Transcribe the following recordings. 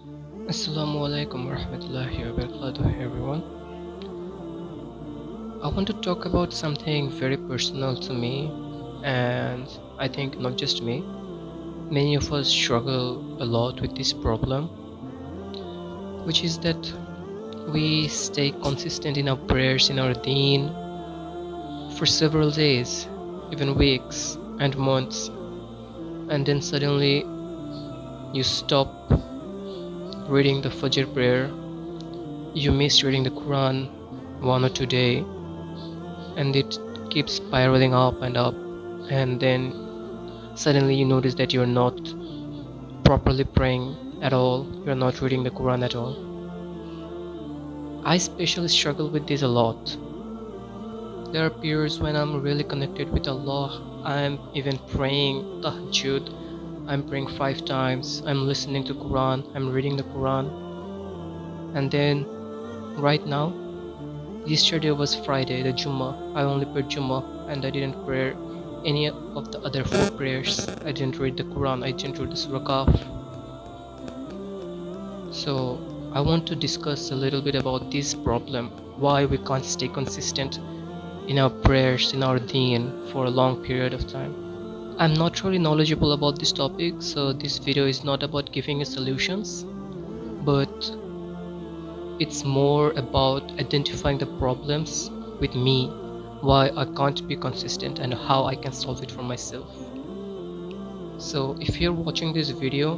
Assalamu Alaikum Rahmatullahi Barakatuh, everyone. I want to talk about something very personal to me, and I think not just me. Many of us struggle a lot with this problem, which is that we stay consistent in our prayers, in our deen, for several days, even weeks and months, and then suddenly you stop reading the Fajr prayer, you miss reading the Quran 1 or 2 days, and it keeps spiraling up and up, and then suddenly you notice that you're not properly praying at all, you're not reading the Quran at all. I especially struggle with this a lot. There are periods when I'm really connected with Allah. I'm even praying tahajjud, I'm praying 5 times, I'm listening to Quran, I'm reading the Quran. And then right now, yesterday was Friday, the Jummah. I only prayed Jummah and I didn't pray any of the other 4 prayers. I didn't read the Quran, I didn't read the Surah Kaf. So I want to discuss a little bit about this problem, why we can't stay consistent in our prayers, in our deen for a long period of time. I'm not really knowledgeable about this topic, so this video is not about giving you solutions, but it's more about identifying the problems with me, why I can't be consistent and how I can solve it for myself. So if you're watching this video,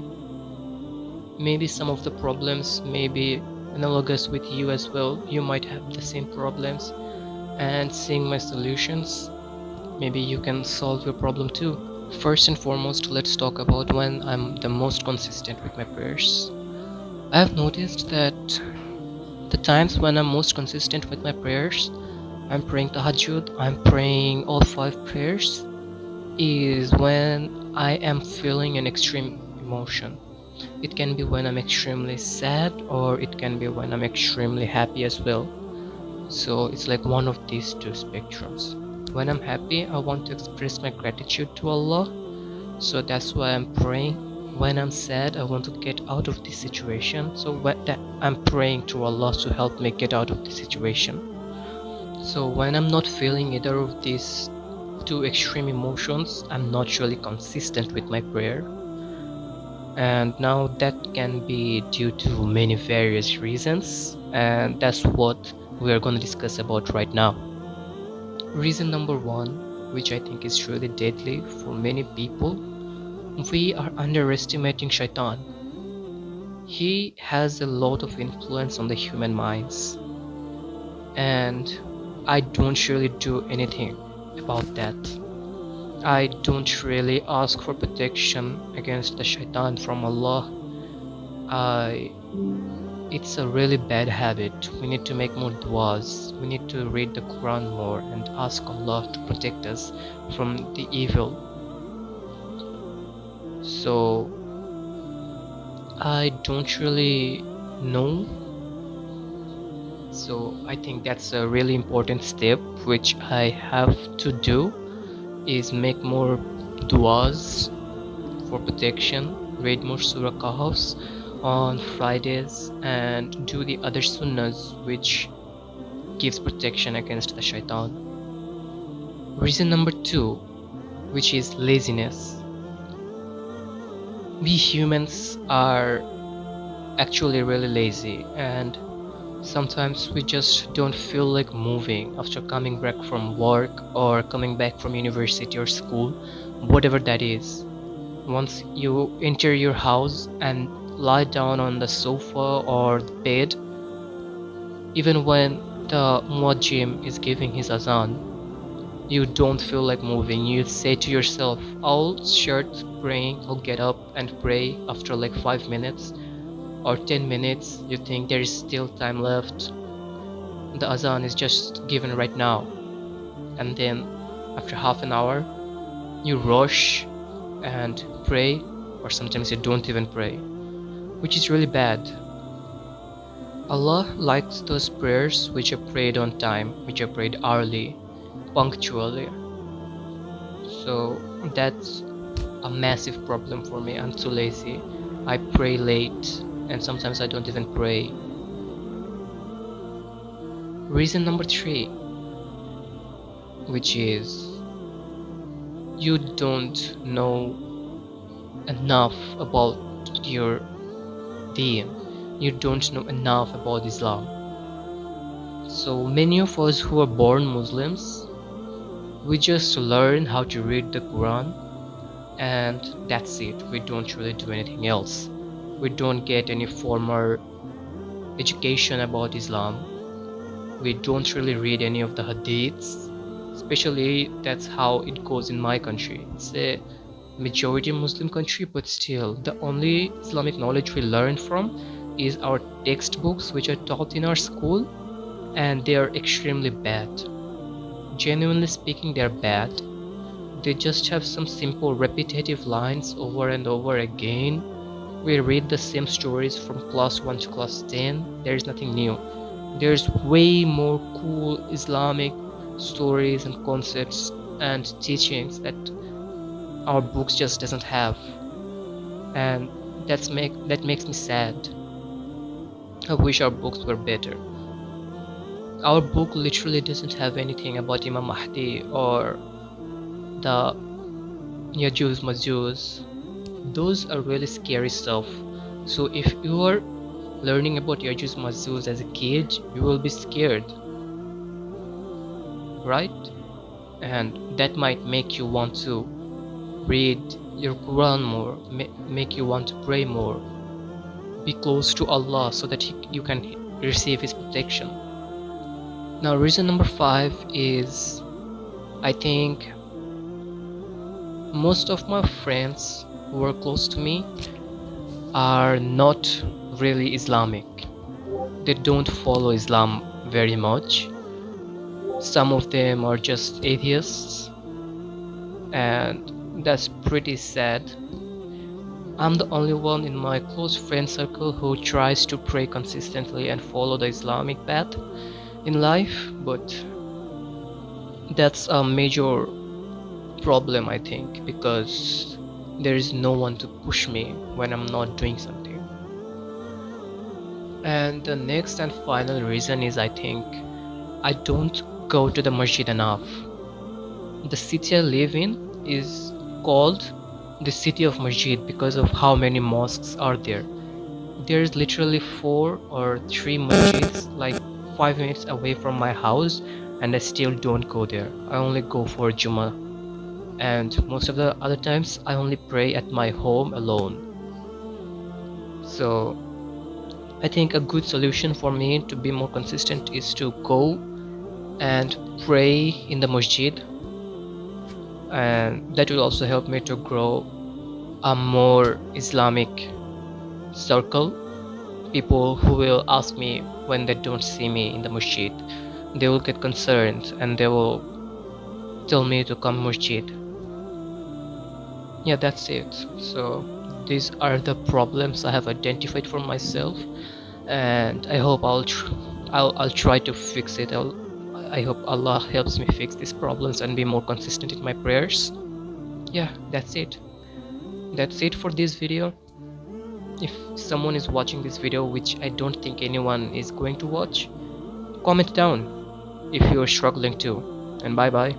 maybe some of the problems may be analogous with you as well. You might have the same problems, and seeing my solutions, maybe you can solve your problem too. First and foremost, let's talk about when I'm the most consistent with my prayers. I've noticed that the times when I'm most consistent with my prayers, I'm praying tahajjud, I'm praying all 5 prayers, is when I am feeling an extreme emotion. It can be when I'm extremely sad, or it can be when I'm extremely happy as well. So it's like one of these two spectrums. When I'm happy, I want to express my gratitude to Allah, so that's why I'm praying. When I'm sad, I want to get out of this situation, so I'm praying to Allah to help me get out of this situation. So when I'm not feeling either of these two extreme emotions, I'm not really consistent with my prayer. And now that can be due to many various reasons, and that's what we are going to discuss about right now. Reason number one, which I think is really deadly for many people, we are underestimating shaitan. He has a lot of influence on the human minds, and I don't really do anything about that. I don't really ask for protection against the shaitan from Allah. It's a really bad habit. We need to make more du'as. We need to read the Quran more and ask Allah to protect us from the evil. So I don't really know. So I think that's a really important step which I have to do, is make more du'as for protection, read more Surah Kahfs on Fridays, and do the other sunnahs which gives protection against the shaitan. Reason number two, which is laziness. We humans are actually really lazy, and sometimes we just don't feel like moving after coming back from work or coming back from university or school, whatever that is. Once you enter your house and lie down on the sofa or the bed, even when the muazzin is giving his azan, you don't feel like moving. You say to yourself, I'll start praying, I'll get up and pray after like 5 minutes or 10 minutes. You think there is still time left. The azan is just given right now. And then after half an hour, you rush and pray, or sometimes you don't even pray, which is really bad. Allah likes those prayers which are prayed on time, which are prayed early, punctually. So that's a massive problem for me. I'm too lazy. I pray late. and sometimes I don't even pray. Reason number 3, which is you don't know enough about your deen. You don't know enough about Islam. So many of us who are born Muslims, we just learn how to read the Quran and that's it. We don't really do anything else. We don't get any formal education about Islam. We don't really read any of the hadiths. Especially that's how it goes in my country. It's a majority Muslim country, but still the only Islamic knowledge we learn from is our textbooks which are taught in our school, and they are extremely bad. Genuinely speaking, they are bad. They just have some simple repetitive lines over and over again. We read the same stories from class 1 to class 10. There is nothing new. There's way more cool Islamic stories and concepts and teachings that our books just doesn't have, and that makes me sad. I wish our books were better. Our book literally doesn't have anything about Imam Mahdi or the Yajuj Majuj. Those are really scary stuff. So if you are learning about Yajuj Majuj as a kid, you will be scared, right? And that might make you want to read your Quran more, make you want to pray more, be close to Allah so that you can receive His protection. Now reason number 5 is, I think most of my friends who are close to me are not really Islamic. They don't follow Islam very much. Some of them are just atheists, and that's pretty sad. I'm the only one in my close friend circle who tries to pray consistently and follow the Islamic path in life, but that's a major problem, I think, because there is no one to push me when I'm not doing something. And the next and final reason is, I think I don't go to the masjid enough. The city I live in is called the city of masjid because of how many mosques are there. There's literally 4 or 3 masjids like 5 minutes away from my house, and I still don't go there. I only go for Jummah, and most of the other times I only pray at my home alone. So I think a good solution for me to be more consistent is to go and pray in the masjid, and that will also help me to grow a more Islamic circle. People who will ask me when they don't see me in the masjid, they will get concerned and they will tell me to come masjid. Yeah, that's it. So these are the problems I have identified for myself, and I hope I'll try to fix it. I hope Allah helps me fix these problems and be more consistent in my prayers. Yeah, that's it. That's it for this video. If someone is watching this video, which I don't think anyone is going to watch, comment down if you're struggling too, and bye bye.